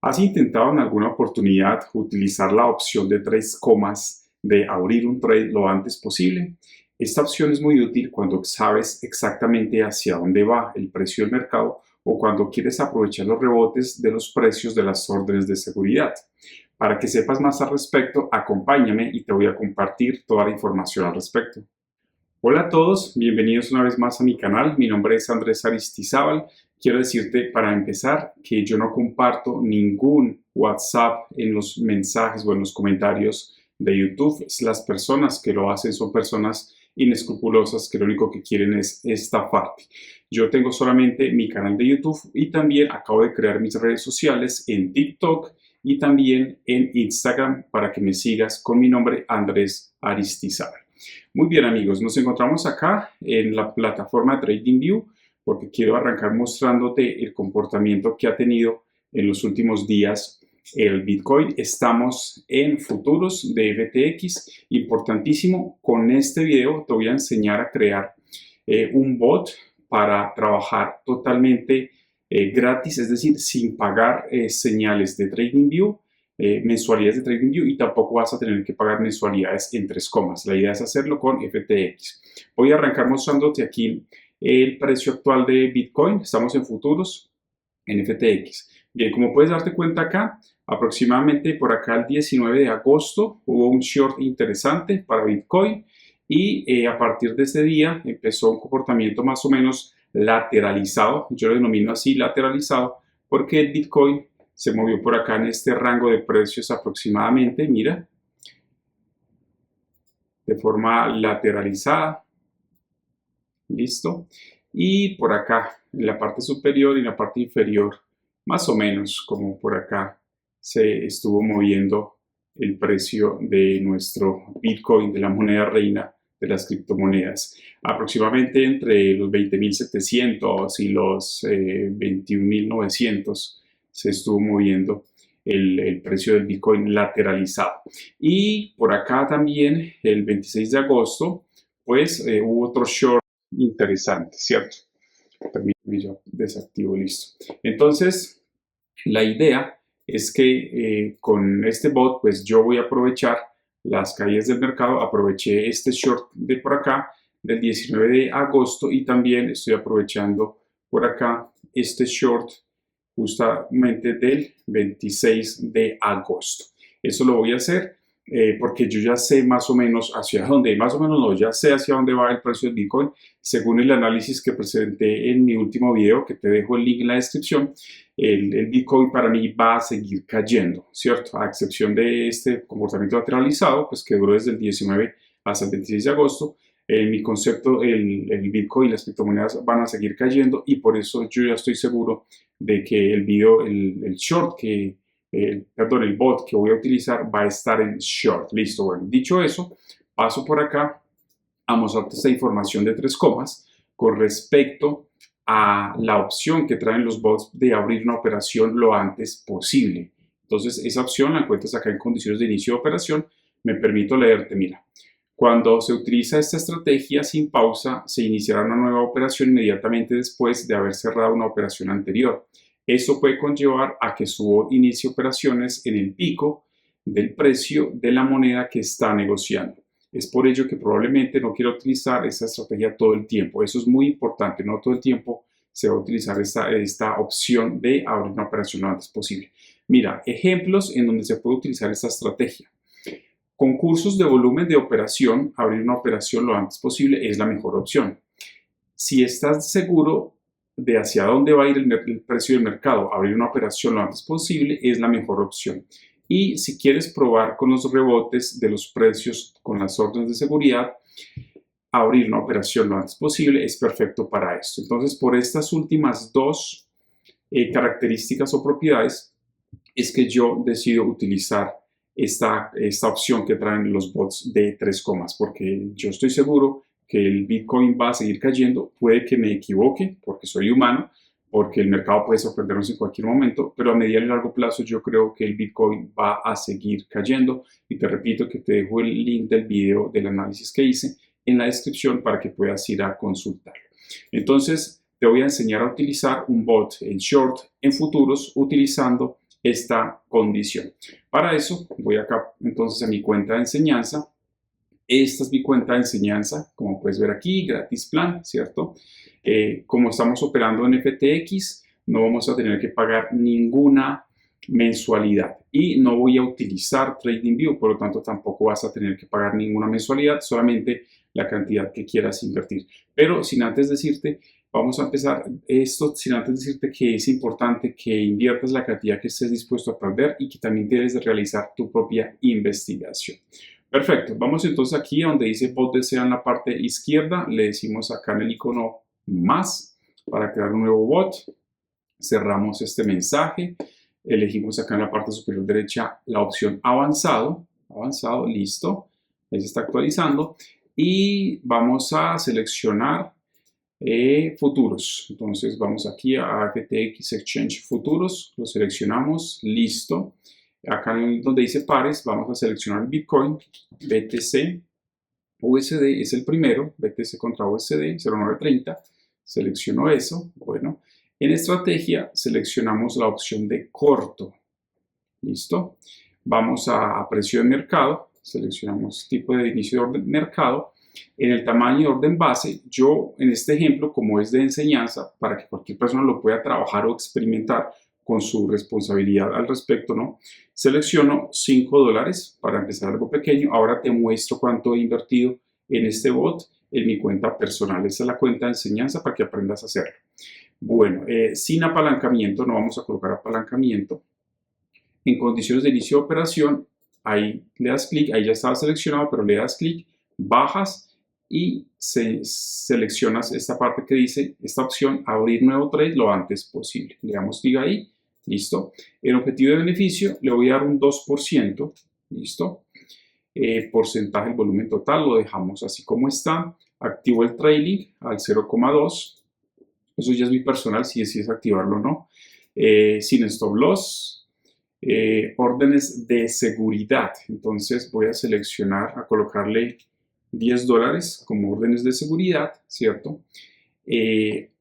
¿Has intentado en alguna oportunidad utilizar la opción de tres comas de abrir un trade lo antes posible? Esta opción es muy útil cuando sabes exactamente hacia dónde va el precio del mercado o cuando quieres aprovechar los rebotes de los precios de las órdenes de seguridad. Para que sepas más al respecto, acompáñame y te voy a compartir toda la información al respecto. Hola a todos, bienvenidos una vez más a mi canal. Mi nombre es Andrés Aristizábal. Quiero decirte para empezar que yo no comparto ningún WhatsApp en los mensajes o en los comentarios de YouTube. Las personas que lo hacen son personas inescrupulosas que lo único que quieren es estafarte. Yo tengo solamente mi canal de YouTube y también acabo de crear mis redes sociales en TikTok y también en Instagram para que me sigas con mi nombre Andrés Aristizábal. Muy bien amigos, nos encontramos acá en la plataforma TradingView porque quiero arrancar mostrándote el comportamiento que ha tenido en los últimos días el Bitcoin. Estamos en futuros de FTX, importantísimo. Con este video te voy a enseñar a crear un bot para trabajar totalmente gratis, es decir, sin pagar señales de TradingView, mensualidades de TradingView, y tampoco vas a tener que pagar mensualidades en tres comas. La idea es hacerlo con FTX. Voy a arrancar mostrándote aquí el precio actual de Bitcoin. Estamos en futuros en FTX. Bien, como puedes darte cuenta acá, aproximadamente por acá el 19 de agosto hubo un short interesante para Bitcoin y a partir de ese día empezó un comportamiento más o menos lateralizado. Yo lo denomino así, lateralizado, porque el Bitcoin se movió por acá en este rango de precios aproximadamente, mira, de forma lateralizada. Listo. Y por acá, en la parte superior y en la parte inferior, más o menos como por acá, se estuvo moviendo el precio de nuestro Bitcoin, de la moneda reina de las criptomonedas. Aproximadamente entre los 20.700 y los 21.900 se estuvo moviendo el precio del Bitcoin lateralizado. Y por acá también, el 26 de agosto, pues hubo otro short interesante, ¿cierto? Permítame, yo desactivo, listo. Entonces, la idea es que con este bot, pues yo voy a aprovechar las caídas del mercado. Aproveché este short de por acá del 19 de agosto y también estoy aprovechando por acá este short justamente del 26 de agosto. Eso lo voy a hacer porque yo ya sé más o menos hacia dónde, más o menos no, ya sé hacia dónde va el precio del Bitcoin según el análisis que presenté en mi último video, que te dejo el link en la descripción. El Bitcoin para mí va a seguir cayendo, ¿cierto? A excepción de este comportamiento lateralizado, pues que duró desde el 19 hasta el 26 de agosto. En mi concepto, el Bitcoin y las criptomonedas van a seguir cayendo y por eso yo ya estoy seguro de que el video, el short que perdón, el bot que voy a utilizar va a estar en short. Listo, bueno, dicho eso, paso por acá a mostrarte esta información de tres comas con respecto a la opción que traen los bots de abrir una operación lo antes posible. Entonces, esa opción la encuentras acá en condiciones de inicio de operación. Me permito leerte, mira. Cuando se utiliza esta estrategia sin pausa, se iniciará una nueva operación inmediatamente después de haber cerrado una operación anterior. Eso puede conllevar a que su bot inicie operaciones en el pico del precio de la moneda que está negociando. Es por ello que probablemente no quiera utilizar esta estrategia todo el tiempo. Eso es muy importante, no todo el tiempo se va a utilizar esta opción de abrir una operación lo antes posible. Mira, ejemplos en donde se puede utilizar esta estrategia. Concursos de volumen de operación, abrir una operación lo antes posible es la mejor opción. Si estás seguro de hacia dónde va a ir el precio del mercado, abrir una operación lo antes posible es la mejor opción. Y si quieres probar con los rebotes de los precios con las órdenes de seguridad, abrir una operación lo antes posible es perfecto para esto. Entonces, por estas últimas dos características o propiedades es que yo decido utilizar esta opción que traen los bots de tres comas, porque yo estoy seguro que el Bitcoin va a seguir cayendo. Puede que me equivoque porque soy humano, porque el mercado puede sorprendernos en cualquier momento, pero a mediano y largo plazo yo creo que el Bitcoin va a seguir cayendo. Y te repito que te dejo el link del video del análisis que hice en la descripción para que puedas ir a consultarlo. Entonces, te voy a enseñar a utilizar un bot en short, en futuros, utilizando esta condición. Para eso voy acá entonces a mi cuenta de enseñanza. Esta es mi cuenta de enseñanza, como puedes ver aquí, gratis plan, ¿cierto? Como estamos operando en FTX, no vamos a tener que pagar ninguna mensualidad y no voy a utilizar TradingView, por lo tanto tampoco vas a tener que pagar ninguna mensualidad, solamente la cantidad que quieras invertir. Pero sin antes decirte, vamos a empezar esto, sin antes decirte que es importante que inviertas la cantidad que estés dispuesto a perder y que también debes de realizar tu propia investigación. Perfecto, vamos entonces aquí donde dice bot desea en la parte izquierda, le decimos acá en el icono más para crear un nuevo bot, cerramos este mensaje, elegimos acá en la parte superior derecha la opción avanzado, listo, ahí se está actualizando y vamos a seleccionar futuros, entonces vamos aquí a FTX Exchange Futuros, lo seleccionamos, listo. Acá donde dice pares, vamos a seleccionar Bitcoin, BTC, USD es el primero, BTC contra USD, 0,930, selecciono eso, bueno. En estrategia seleccionamos la opción de corto, listo. Vamos a precio de mercado, seleccionamos tipo de inicio de orden mercado. En el tamaño de orden base, yo en este ejemplo, como es de enseñanza, para que cualquier persona lo pueda trabajar o experimentar, con su responsabilidad al respecto, ¿no? Selecciono $5 para empezar algo pequeño. Ahora te muestro cuánto he invertido en este bot en mi cuenta personal. Esta es la cuenta de enseñanza para que aprendas a hacerlo. Bueno, sin apalancamiento, no vamos a colocar apalancamiento. En condiciones de inicio de operación, ahí le das clic, ahí ya estaba seleccionado, pero le das clic, bajas y seleccionas esta parte que dice, esta opción, abrir nuevo trade lo antes posible. Le damos clic ahí. ¿Listo? El objetivo de beneficio le voy a dar un 2%, ¿listo? Porcentaje del volumen total lo dejamos así como está. Activo el trailing al 0,2. Eso ya es mi personal, si decides activarlo o no. Sin stop loss. Órdenes de seguridad. Entonces voy a seleccionar, a colocarle $10 como órdenes de seguridad, ¿cierto?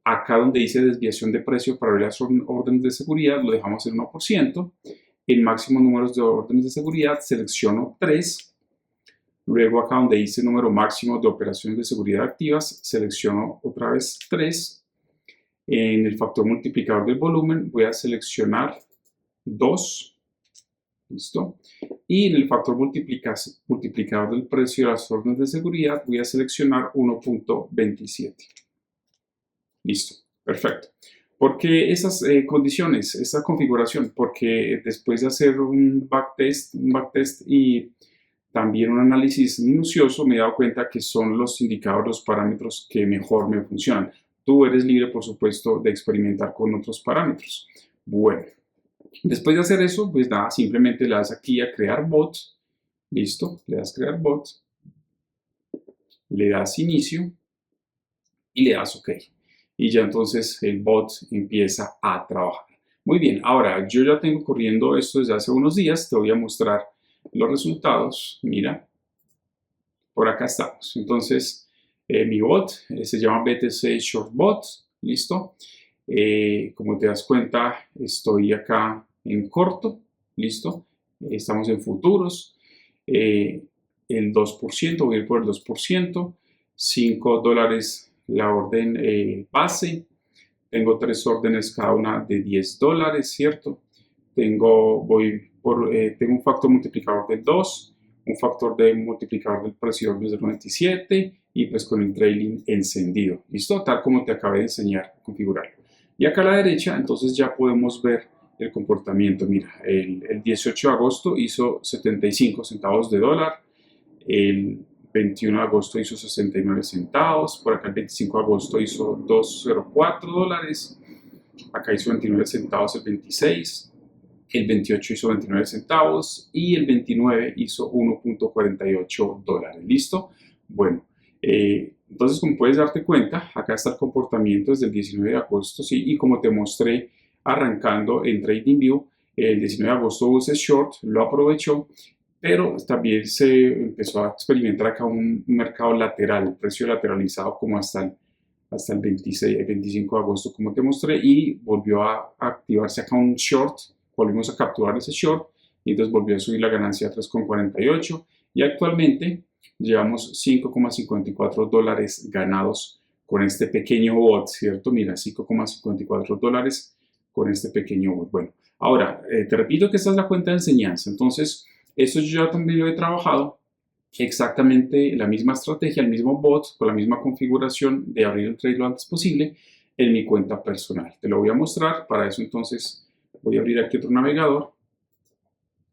Acá donde dice desviación de precio para ver las órdenes de seguridad, lo dejamos en 1%. En máximo números de órdenes de seguridad, selecciono 3. Luego acá donde dice número máximo de operaciones de seguridad activas, selecciono otra vez 3. En el factor multiplicador del volumen voy a seleccionar 2. ¿Listo? Y en el factor multiplicador del precio de las órdenes de seguridad voy a seleccionar 1.27. Listo, perfecto. ¿Por qué esas condiciones, esta configuración? Porque después de hacer un backtest y también un análisis minucioso, me he dado cuenta que son los indicadores, los parámetros que mejor me funcionan. Tú eres libre, por supuesto, de experimentar con otros parámetros. Bueno, después de hacer eso, pues nada, simplemente le das aquí a crear bot. Listo, le das crear bot. Le das inicio y le das OK. Y ya entonces el bot empieza a trabajar. Muy bien, ahora yo ya tengo corriendo esto desde hace unos días, te voy a mostrar los resultados. Mira, por acá estamos. Entonces, mi bot se llama BTC Short Bot, listo. Como te das cuenta, estoy acá en corto, listo. Estamos en futuros. El 2%, voy a ir por el 2%, $5 la orden base, tengo 3 órdenes cada una de $10, ¿cierto? Tengo un factor multiplicador del 2, un factor de multiplicador del precio del 0.97 y pues con el trailing encendido, ¿listo? Tal como te acabé de enseñar a configurarlo. Y acá a la derecha entonces ya podemos ver el comportamiento. Mira, el 18 de agosto hizo 75 centavos de dólar, el 21 de agosto hizo 69 centavos, por acá el 25 de agosto hizo $2.04, acá hizo 29 centavos el 26, el 28 hizo 29 centavos y el 29 hizo $1.48, ¿listo? Bueno, entonces como puedes darte cuenta, acá está el comportamiento desde el 19 de agosto, ¿sí? Y como te mostré arrancando en TradingView, el 19 de agosto use short, lo aprovechó, pero también se empezó a experimentar acá un mercado lateral, precio lateralizado como hasta el 25 de agosto, como te mostré, y volvió a activarse acá un short volvimos a capturar ese short y entonces volvió a subir la ganancia a 3,48 y actualmente llevamos $5,54 ganados con este pequeño bot, ¿cierto? Mira, $5,54 con este pequeño bot. Bueno, ahora, te repito que esta es la cuenta de enseñanza, entonces, eso yo ya también lo he trabajado, exactamente la misma estrategia, el mismo bot, con la misma configuración de abrir el trade lo antes posible en mi cuenta personal. Te lo voy a mostrar, para eso entonces voy a abrir aquí otro navegador.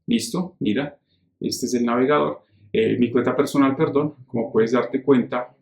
Listo, mira, este es el navegador, mi cuenta personal, perdón, como puedes darte cuenta,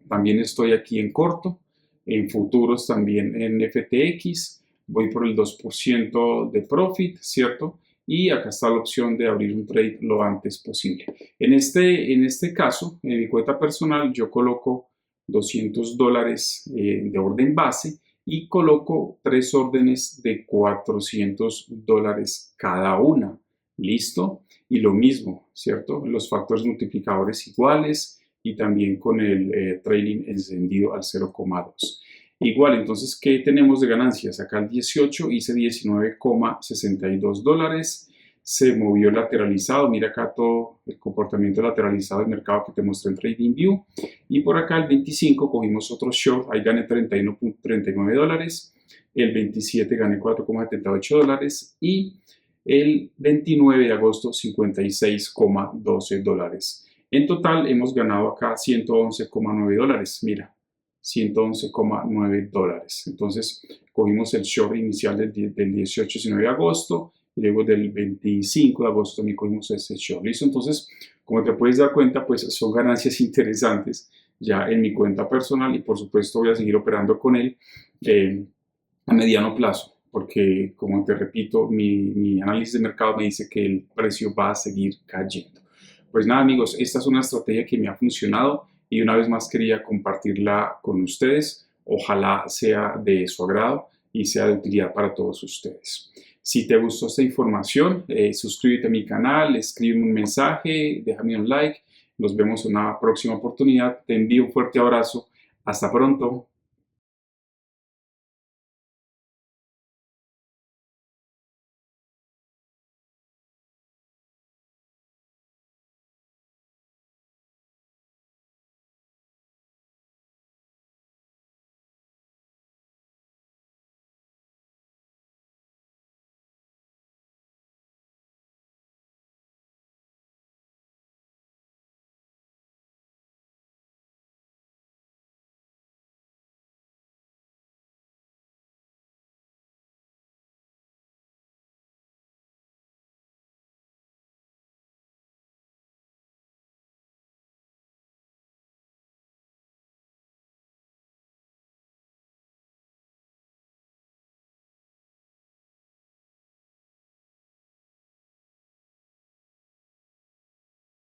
también estoy aquí en corto, en futuros también en FTX, voy por el 2% de profit, ¿cierto? Y acá está la opción de abrir un trade lo antes posible. En este caso, en mi cuenta personal, yo coloco $200 de orden base y coloco 3 órdenes de $400 cada una. ¿Listo? Y lo mismo, ¿cierto? Los factores multiplicadores iguales y también con el trailing encendido al 0,2. Igual, entonces, ¿qué tenemos de ganancias? Acá el 18 hice $19,62. Se movió lateralizado. Mira acá todo el comportamiento lateralizado del mercado que te mostré en TradingView. Y por acá el 25 cogimos otro short. Ahí gané $31,39. El 27 gané $4,78. Y el 29 de agosto $56,12. En total hemos ganado acá $111,9. Mira, $111,9. Entonces cogimos el short inicial del 18-19 de agosto y luego del 25 de agosto también cogimos ese short. ¿Listo? Entonces, como te puedes dar cuenta, pues son ganancias interesantes ya en mi cuenta personal y por supuesto voy a seguir operando con él a mediano plazo, porque como te repito, mi análisis de mercado me dice que el precio va a seguir cayendo. Pues nada, amigos, esta es una estrategia que me ha funcionado y una vez más quería compartirla con ustedes. Ojalá sea de su agrado y sea de utilidad para todos ustedes. Si te gustó esta información, suscríbete a mi canal, escríbeme un mensaje, déjame un like. Nos vemos en una próxima oportunidad. Te envío un fuerte abrazo. Hasta pronto.